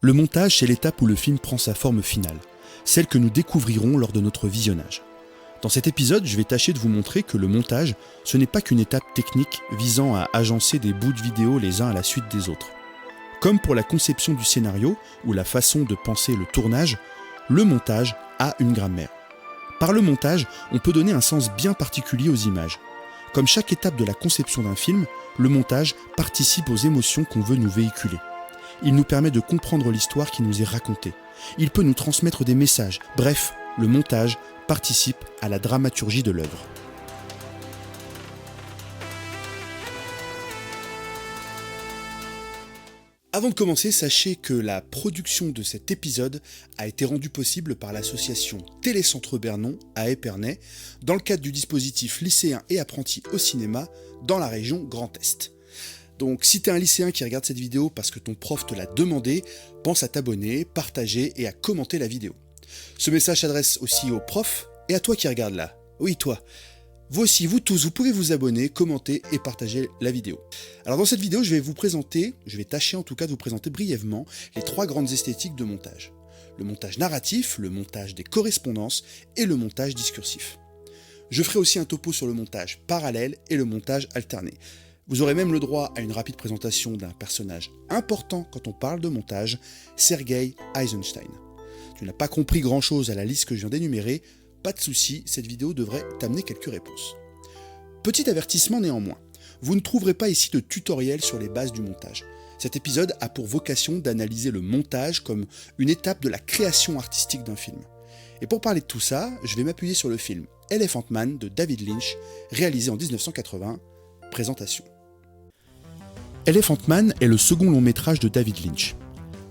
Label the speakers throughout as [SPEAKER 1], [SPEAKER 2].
[SPEAKER 1] Le montage, c'est l'étape où le film prend sa forme finale, celle que nous découvrirons lors de notre visionnage. Dans cet épisode, je vais tâcher de vous montrer que le montage, ce n'est pas qu'une étape technique visant à agencer des bouts de vidéo les uns à la suite des autres. Comme pour la conception du scénario ou la façon de penser le tournage, le montage a une grammaire. Par le montage, on peut donner un sens bien particulier aux images. Comme chaque étape de la conception d'un film, le montage participe aux émotions qu'on veut nous véhiculer. Il nous permet de comprendre l'histoire qui nous est racontée. Il peut nous transmettre des messages. Bref, le montage participe à la dramaturgie de l'œuvre. Avant de commencer, sachez que la production de cet épisode a été rendue possible par l'association Télécentre Bernon à Épernay, dans le cadre du dispositif lycéens et apprentis au cinéma dans la région Grand Est. Donc si tu es un lycéen qui regarde cette vidéo parce que ton prof te l'a demandé, pense à t'abonner, partager et à commenter la vidéo. Ce message s'adresse aussi aux profs et à toi qui regardes là. Oui, toi. Vous aussi, vous tous, vous pouvez vous abonner, commenter et partager la vidéo. Alors dans cette vidéo, je vais tâcher en tout cas de vous présenter brièvement les 3 grandes esthétiques de montage. Le montage narratif, le montage des correspondances et le montage discursif. Je ferai aussi un topo sur le montage parallèle et le montage alterné. Vous aurez même le droit à une rapide présentation d'un personnage important quand on parle de montage, Sergei Eisenstein. Tu n'as pas compris grand-chose à la liste que je viens d'énumérer, pas de souci, cette vidéo devrait t'amener quelques réponses. Petit avertissement néanmoins, vous ne trouverez pas ici de tutoriel sur les bases du montage. Cet épisode a pour vocation d'analyser le montage comme une étape de la création artistique d'un film. Et pour parler de tout ça, je vais m'appuyer sur le film Elephant Man de David Lynch, réalisé en 1980. Présentation. Elephant Man est le second long métrage de David Lynch.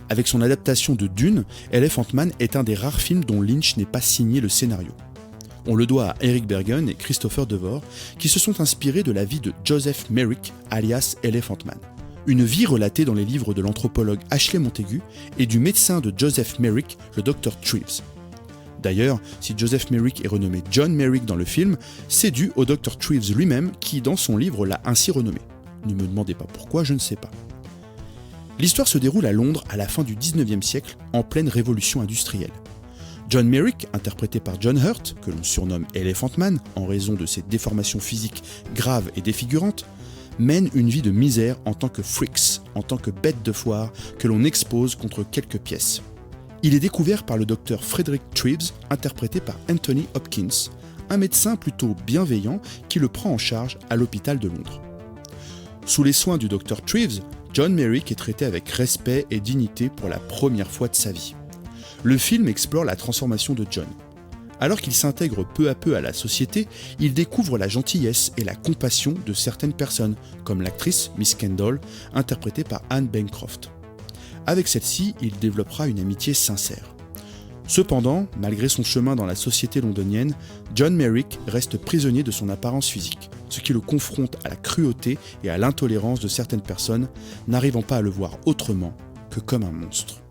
[SPEAKER 1] Avec son adaptation de Dune, Elephant Man est un des rares films dont Lynch n'ait pas signé le scénario. On le doit à Eric Bergen et Christopher Devore, qui se sont inspirés de la vie de Joseph Merrick, alias Elephant Man. Une vie relatée dans les livres de l'anthropologue Ashley Montagu et du médecin de Joseph Merrick, le Dr Treves. D'ailleurs, si Joseph Merrick est renommé John Merrick dans le film, c'est dû au Dr Treves lui-même qui, dans son livre, l'a ainsi renommé. Ne me demandez pas pourquoi, je ne sais pas. L'histoire se déroule à Londres à la fin du 19e siècle, en pleine révolution industrielle. John Merrick, interprété par John Hurt, que l'on surnomme Elephant Man en raison de ses déformations physiques graves et défigurantes, mène une vie de misère en tant que freaks, en tant que bête de foire que l'on expose contre quelques pièces. Il est découvert par le docteur Frederick Treves, interprété par Anthony Hopkins, un médecin plutôt bienveillant qui le prend en charge à l'hôpital de Londres. Sous les soins du docteur Treves, John Merrick est traité avec respect et dignité pour la première fois de sa vie. Le film explore la transformation de John. Alors qu'il s'intègre peu à peu à la société, il découvre la gentillesse et la compassion de certaines personnes, comme l'actrice Miss Kendall, interprétée par Anne Bancroft. Avec celle-ci, il développera une amitié sincère. Cependant, malgré son chemin dans la société londonienne, John Merrick reste prisonnier de son apparence physique, ce qui le confronte à la cruauté et à l'intolérance de certaines personnes, n'arrivant pas à le voir autrement que comme un monstre.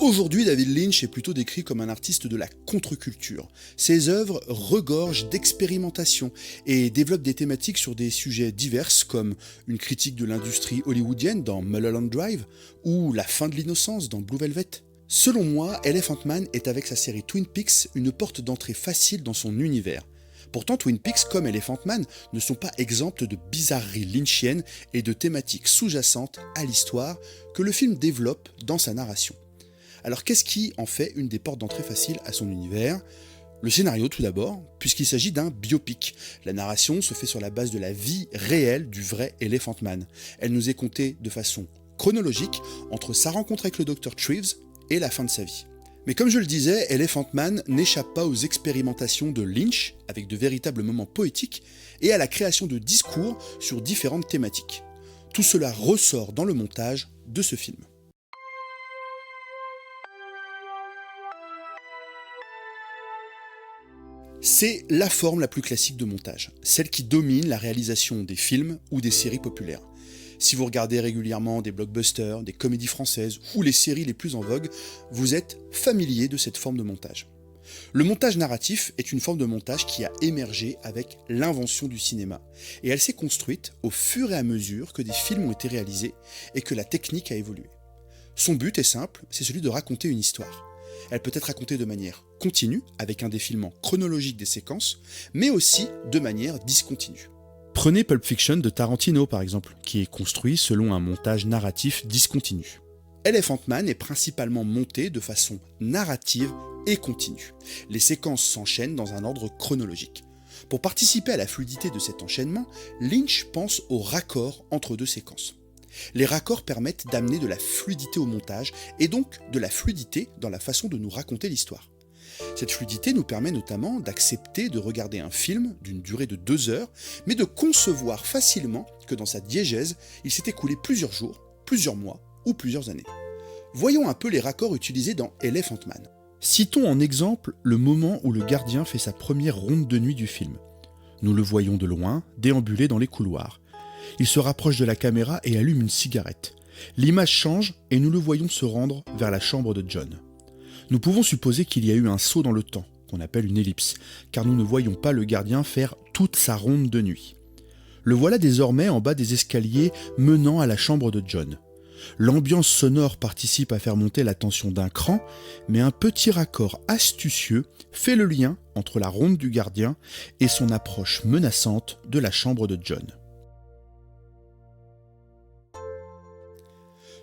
[SPEAKER 1] Aujourd'hui, David Lynch est plutôt décrit comme un artiste de la contre-culture. Ses œuvres regorgent d'expérimentation et développent des thématiques sur des sujets divers comme une critique de l'industrie hollywoodienne dans Mulholland Drive ou la fin de l'innocence dans Blue Velvet. Selon moi, Elephant Man est avec sa série Twin Peaks une porte d'entrée facile dans son univers. Pourtant, Twin Peaks comme Elephant Man ne sont pas exemptes de bizarreries lynchiennes et de thématiques sous-jacentes à l'histoire que le film développe dans sa narration. Alors qu'est-ce qui en fait une des portes d'entrée faciles à son univers ? Le scénario tout d'abord, puisqu'il s'agit d'un biopic. La narration se fait sur la base de la vie réelle du vrai Elephant Man. Elle nous est contée de façon chronologique entre sa rencontre avec le Dr Treves et la fin de sa vie. Mais comme je le disais, Elephant Man n'échappe pas aux expérimentations de Lynch, avec de véritables moments poétiques, et à la création de discours sur différentes thématiques. Tout cela ressort dans le montage de ce film. C'est la forme la plus classique de montage, celle qui domine la réalisation des films ou des séries populaires. Si vous regardez régulièrement des blockbusters, des comédies françaises ou les séries les plus en vogue, vous êtes familier de cette forme de montage. Le montage narratif est une forme de montage qui a émergé avec l'invention du cinéma, et elle s'est construite au fur et à mesure que des films ont été réalisés et que la technique a évolué. Son but est simple, c'est celui de raconter une histoire. Elle peut être racontée de manière continue, avec un défilement chronologique des séquences, mais aussi de manière discontinue. Prenez Pulp Fiction de Tarantino par exemple, qui est construit selon un montage narratif discontinu. Elephant Man est principalement monté de façon narrative et continue. Les séquences s'enchaînent dans un ordre chronologique. Pour participer à la fluidité de cet enchaînement, Lynch pense aux raccords entre deux séquences. Les raccords permettent d'amener de la fluidité au montage et donc de la fluidité dans la façon de nous raconter l'histoire. Cette fluidité nous permet notamment d'accepter de regarder un film d'une durée de 2 heures, mais de concevoir facilement que dans sa diégèse, il s'est écoulé plusieurs jours, plusieurs mois ou plusieurs années. Voyons un peu les raccords utilisés dans Elephant Man. Citons en exemple le moment où le gardien fait sa première ronde de nuit du film. Nous le voyons de loin, déambuler dans les couloirs. Il se rapproche de la caméra et allume une cigarette. L'image change et nous le voyons se rendre vers la chambre de John. Nous pouvons supposer qu'il y a eu un saut dans le temps, qu'on appelle une ellipse, car nous ne voyons pas le gardien faire toute sa ronde de nuit. Le voilà désormais en bas des escaliers menant à la chambre de John. L'ambiance sonore participe à faire monter la tension d'un cran, mais un petit raccord astucieux fait le lien entre la ronde du gardien et son approche menaçante de la chambre de John.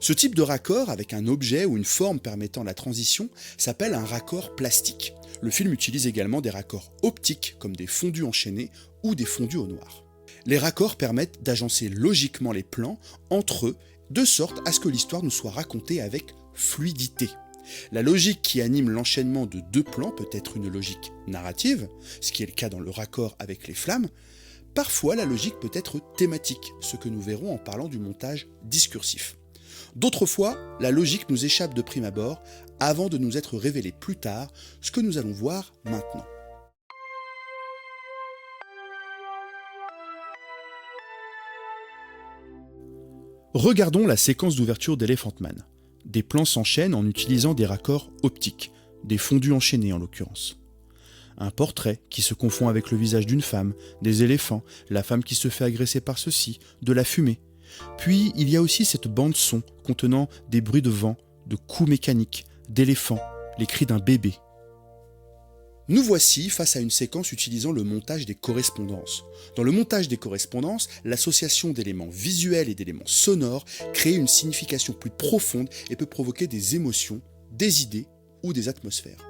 [SPEAKER 1] Ce type de raccord avec un objet ou une forme permettant la transition s'appelle un raccord plastique. Le film utilise également des raccords optiques comme des fondus enchaînés ou des fondus au noir. Les raccords permettent d'agencer logiquement les plans entre eux de sorte à ce que l'histoire nous soit racontée avec fluidité. La logique qui anime l'enchaînement de 2 plans peut être une logique narrative, ce qui est le cas dans le raccord avec les flammes. Parfois, la logique peut être thématique, ce que nous verrons en parlant du montage discursif. D'autres fois, la logique nous échappe de prime abord avant de nous être révélée plus tard, ce que nous allons voir maintenant. Regardons la séquence d'ouverture d'Elephant Man. Des plans s'enchaînent en utilisant des raccords optiques, des fondus enchaînés en l'occurrence. Un portrait qui se confond avec le visage d'une femme, des éléphants, la femme qui se fait agresser par ceux-ci, de la fumée. Puis il y a aussi cette bande-son contenant des bruits de vent, de coups mécaniques, d'éléphants, les cris d'un bébé. Nous voici face à une séquence utilisant le montage des correspondances. Dans le montage des correspondances, l'association d'éléments visuels et d'éléments sonores crée une signification plus profonde et peut provoquer des émotions, des idées ou des atmosphères.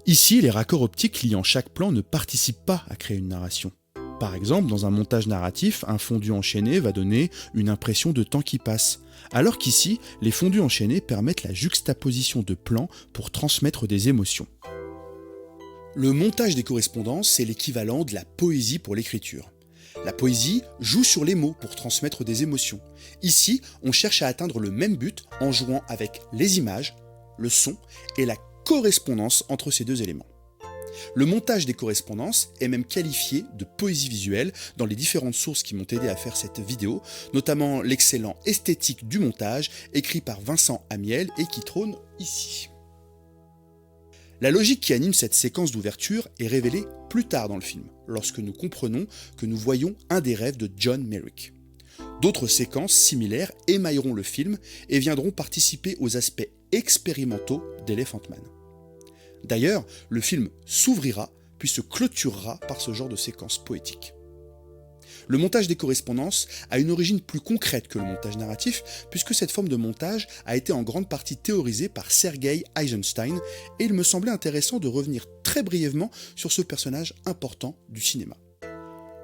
[SPEAKER 1] Ici, les raccords optiques liant chaque plan ne participent pas à créer une narration. Par exemple, dans un montage narratif, un fondu enchaîné va donner une impression de temps qui passe, alors qu'ici, les fondus enchaînés permettent la juxtaposition de plans pour transmettre des émotions. Le montage des correspondances, c'est l'équivalent de la poésie pour l'écriture. La poésie joue sur les mots pour transmettre des émotions. Ici, on cherche à atteindre le même but en jouant avec les images, le son et la correspondance entre ces deux éléments. Le montage des correspondances est même qualifié de poésie visuelle dans les différentes sources qui m'ont aidé à faire cette vidéo, notamment l'excellent Esthétique du montage, écrit par Vincent Amiel et qui trône ici. La logique qui anime cette séquence d'ouverture est révélée plus tard dans le film, lorsque nous comprenons que nous voyons un des rêves de John Merrick. D'autres séquences similaires émailleront le film et viendront participer aux aspects expérimentaux d'Elephant Man. D'ailleurs, le film s'ouvrira puis se clôturera par ce genre de séquence poétique. Le montage des correspondances a une origine plus concrète que le montage narratif, puisque cette forme de montage a été en grande partie théorisée par Sergei Eisenstein, et il me semblait intéressant de revenir très brièvement sur ce personnage important du cinéma.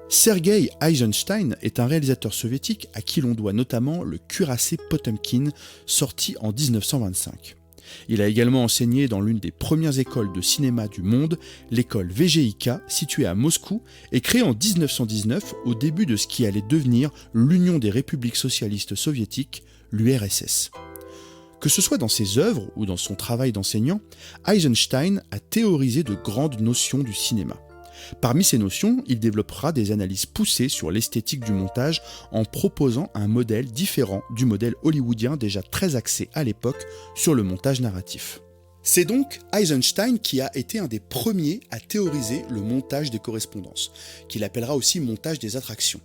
[SPEAKER 1] Sergei Eisenstein est un réalisateur soviétique à qui l'on doit notamment le Cuirassé Potemkin, sorti en 1925. Il a également enseigné dans l'une des premières écoles de cinéma du monde, l'école VGIK, située à Moscou, et créée en 1919 au début de ce qui allait devenir l'Union des républiques socialistes soviétiques, l'URSS. Que ce soit dans ses œuvres ou dans son travail d'enseignant, Eisenstein a théorisé de grandes notions du cinéma. Parmi ces notions, il développera des analyses poussées sur l'esthétique du montage en proposant un modèle différent du modèle hollywoodien déjà très axé à l'époque sur le montage narratif. C'est donc Eisenstein qui a été un des premiers à théoriser le montage des correspondances, qu'il appellera aussi montage des attractions.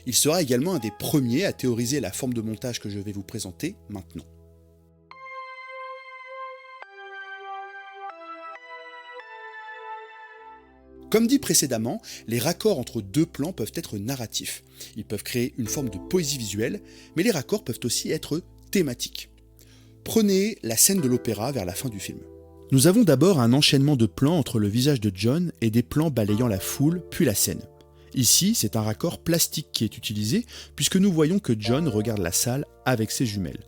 [SPEAKER 1] Il sera également un des premiers à théoriser la forme de montage que je vais vous présenter maintenant. Comme dit précédemment, les raccords entre deux plans peuvent être narratifs. Ils peuvent créer une forme de poésie visuelle, mais les raccords peuvent aussi être thématiques. Prenez la scène de l'opéra vers la fin du film. Nous avons d'abord un enchaînement de plans entre le visage de John et des plans balayant la foule, puis la scène. Ici, c'est un raccord plastique qui est utilisé, puisque nous voyons que John regarde la salle avec ses jumelles,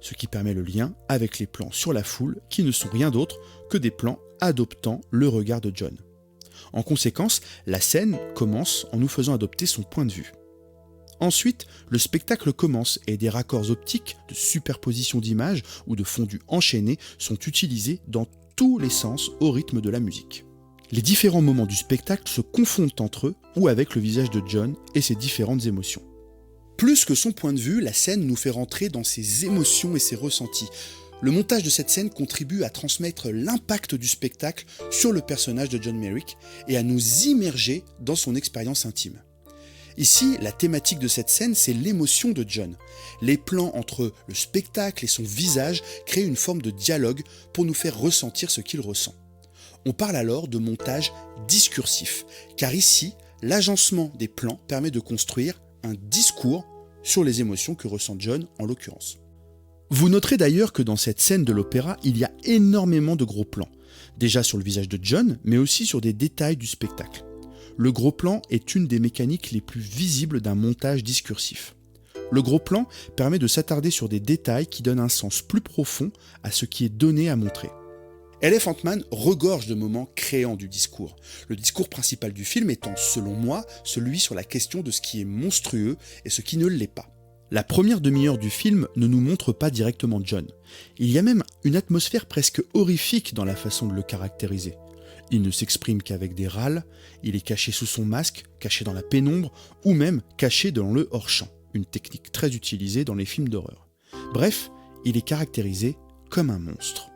[SPEAKER 1] ce qui permet le lien avec les plans sur la foule, qui ne sont rien d'autre que des plans adoptant le regard de John. En conséquence, la scène commence en nous faisant adopter son point de vue. Ensuite, le spectacle commence et des raccords optiques, de superposition d'images ou de fondus enchaînés sont utilisés dans tous les sens au rythme de la musique. Les différents moments du spectacle se confondent entre eux ou avec le visage de John et ses différentes émotions. Plus que son point de vue, la scène nous fait rentrer dans ses émotions et ses ressentis. Le montage de cette scène contribue à transmettre l'impact du spectacle sur le personnage de John Merrick et à nous immerger dans son expérience intime. Ici, la thématique de cette scène, c'est l'émotion de John. Les plans entre le spectacle et son visage créent une forme de dialogue pour nous faire ressentir ce qu'il ressent. On parle alors de montage discursif, car ici, l'agencement des plans permet de construire un discours sur les émotions que ressent John en l'occurrence. Vous noterez d'ailleurs que dans cette scène de l'opéra, il y a énormément de gros plans, déjà sur le visage de John, mais aussi sur des détails du spectacle. Le gros plan est une des mécaniques les plus visibles d'un montage discursif. Le gros plan permet de s'attarder sur des détails qui donnent un sens plus profond à ce qui est donné à montrer. Elephant Man regorge de moments créants du discours. Le discours principal du film étant, selon moi, celui sur la question de ce qui est monstrueux et ce qui ne l'est pas. La première demi-heure du film ne nous montre pas directement John. Il y a même une atmosphère presque horrifique dans la façon de le caractériser. Il ne s'exprime qu'avec des râles, il est caché sous son masque, caché dans la pénombre, ou même caché dans le hors-champ, une technique très utilisée dans les films d'horreur. Bref, il est caractérisé comme un monstre.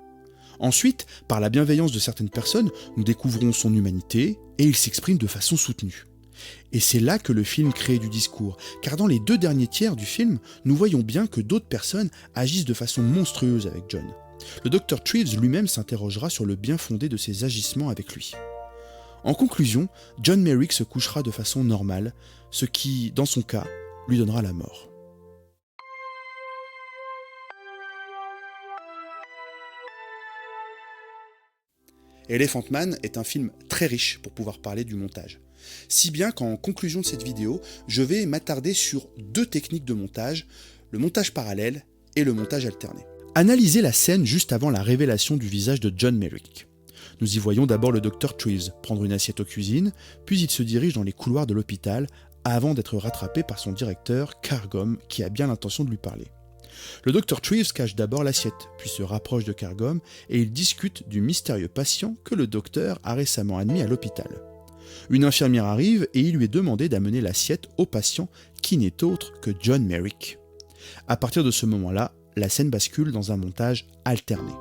[SPEAKER 1] Ensuite, par la bienveillance de certaines personnes, nous découvrons son humanité et il s'exprime de façon soutenue. Et c'est là que le film crée du discours, car dans les 2 derniers tiers du film, nous voyons bien que d'autres personnes agissent de façon monstrueuse avec John. Le Dr. Treves lui-même s'interrogera sur le bien fondé de ses agissements avec lui. En conclusion, John Merrick se couchera de façon normale, ce qui, dans son cas, lui donnera la mort. Elephant Man est un film très riche pour pouvoir parler du montage. Si bien qu'en conclusion de cette vidéo, je vais m'attarder sur 2 techniques de montage, le montage parallèle et le montage alterné. Analysez la scène juste avant la révélation du visage de John Merrick. Nous y voyons d'abord le Dr. Treves prendre une assiette aux cuisines, puis il se dirige dans les couloirs de l'hôpital avant d'être rattrapé par son directeur, Cairngorm, qui a bien l'intention de lui parler. Le Dr. Treves cache d'abord l'assiette, puis se rapproche de Cairngorm et il discute du mystérieux patient que le docteur a récemment admis à l'hôpital. Une infirmière arrive et il lui est demandé d'amener l'assiette au patient qui n'est autre que John Merrick. À partir de ce moment-là, la scène bascule dans un montage alterné.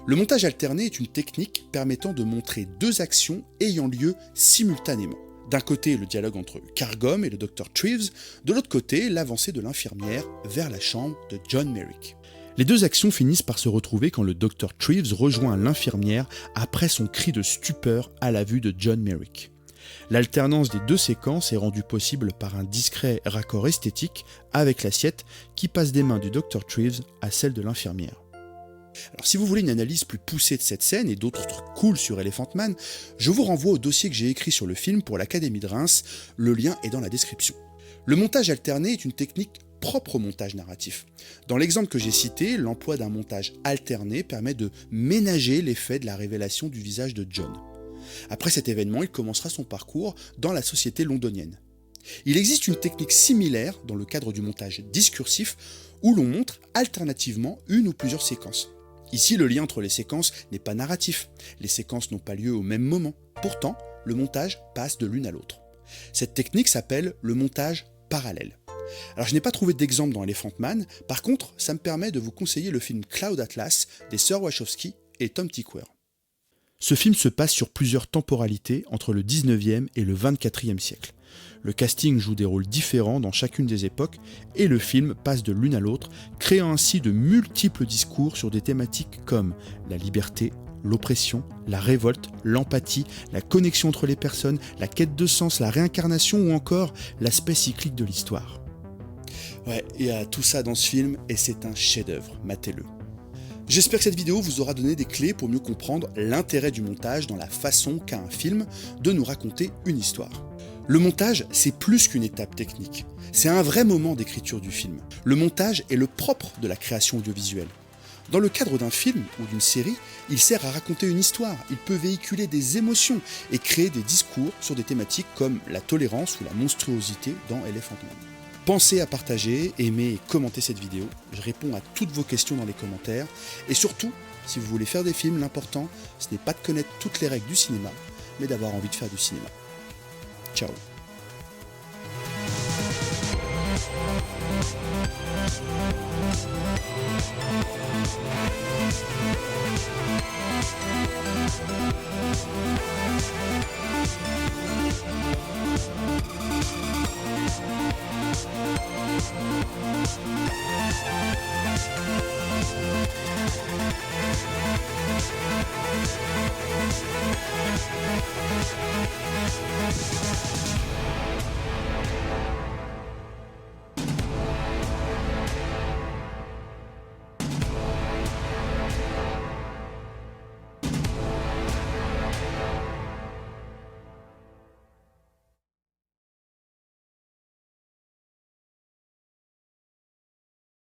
[SPEAKER 1] Le montage alterné est une technique permettant de montrer 2 actions ayant lieu simultanément. D'un côté, le dialogue entre Cairngorm et le Dr. Treves, de l'autre côté, l'avancée de l'infirmière vers la chambre de John Merrick. Les 2 actions finissent par se retrouver quand le Dr. Treves rejoint l'infirmière après son cri de stupeur à la vue de John Merrick. L'alternance des 2 séquences est rendue possible par un discret raccord esthétique avec l'assiette qui passe des mains du Dr. Treves à celle de l'infirmière. Alors si vous voulez une analyse plus poussée de cette scène et d'autres trucs cool sur Elephant Man, je vous renvoie au dossier que j'ai écrit sur le film pour l'Académie de Reims, le lien est dans la description. Le montage alterné est une technique propre au montage narratif. Dans l'exemple que j'ai cité, l'emploi d'un montage alterné permet de ménager l'effet de la révélation du visage de John. Après cet événement, il commencera son parcours dans la société londonienne. Il existe une technique similaire dans le cadre du montage discursif où l'on montre alternativement une ou plusieurs séquences. Ici, le lien entre les séquences n'est pas narratif. Les séquences n'ont pas lieu au même moment. Pourtant, le montage passe de l'une à l'autre. Cette technique s'appelle le montage parallèle. Alors, je n'ai pas trouvé d'exemple dans Elephant Man. Par contre, ça me permet de vous conseiller le film Cloud Atlas des sœurs Wachowski et Tom Tykwer. Ce film se passe sur plusieurs temporalités entre le 19e et le 24e siècle. Le casting joue des rôles différents dans chacune des époques et le film passe de l'une à l'autre, créant ainsi de multiples discours sur des thématiques comme la liberté, l'oppression, la révolte, l'empathie, la connexion entre les personnes, la quête de sens, la réincarnation ou encore l'aspect cyclique de l'histoire. Ouais, il y a tout ça dans ce film et c'est un chef-d'œuvre, matez-le. J'espère que cette vidéo vous aura donné des clés pour mieux comprendre l'intérêt du montage dans la façon qu'a un film de nous raconter une histoire. Le montage, c'est plus qu'une étape technique. C'est un vrai moment d'écriture du film. Le montage est le propre de la création audiovisuelle. Dans le cadre d'un film ou d'une série, il sert à raconter une histoire, il peut véhiculer des émotions et créer des discours sur des thématiques comme la tolérance ou la monstruosité dans Elephant Man. Pensez à partager, aimer et commenter cette vidéo. Je réponds à toutes vos questions dans les commentaires. Et surtout, si vous voulez faire des films, l'important, ce n'est pas de connaître toutes les règles du cinéma, mais d'avoir envie de faire du cinéma. Ciao.